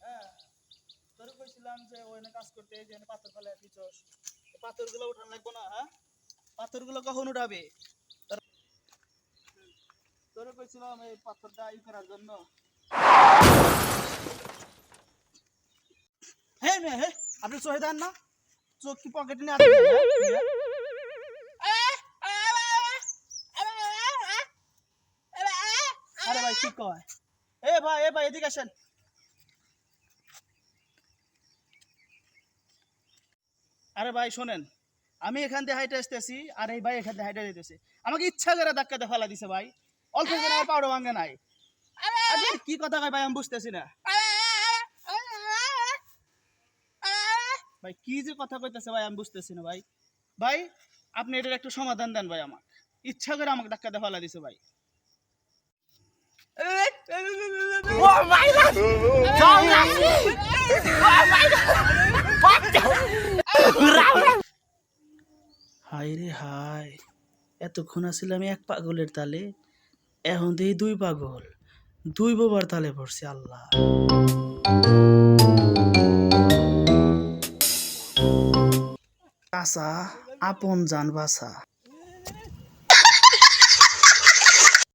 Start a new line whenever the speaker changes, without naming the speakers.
হ্যাঁ, তোরে কইছিলাম যে ওখানে কাজ করতে, যে পাথর ফেলে দিছস, পাথরগুলো উঠান লাগবো না? হ্যাঁ, পাথরগুলো কখন উঠাবে? তোরে কইছিলাম এই পাথরটা ই করার জন্য। হ্যাঁ মেয়ে, হ্যাঁ, আপনি চোখে দেন না? চোখ কি পকেটে নিয়ে আসেন? আরে ভাই কি কয়? এ ভাই এদিকে আসেন। আরে ভাই শোনেন, আমি এখান দিয়ে হাইটে আসতেছি আর এই ভাই এখান দিয়ে হাইটে যেতেছে। আমাকে ইচ্ছা করে ধাক্কাতে ফেলা দিছে ভাই। অল্প করে আমার পাউডার ভাঙে নাই। আরে কি কথা কয় ভাই, আমি বুঝতেছি না। ভাই কি যে কথা কইতেছে ভাই, আমি বুঝতেছি না ভাই। ভাই আপনি এটার একটু সমাধান দেন ভাই আমাকে। ইচ্ছা করে আমাকে ধাক্কাতে ফেলা দিছে ভাই।
Oh my god!
হায় রে হায়, এতক্ষণ আসলে আমি এক পাগলের তালে, এখন দেখি দুই পাগল, দুই বোবার তালে পড়ছে। আল্লাহ, কাঁচা আপন জান বাসা।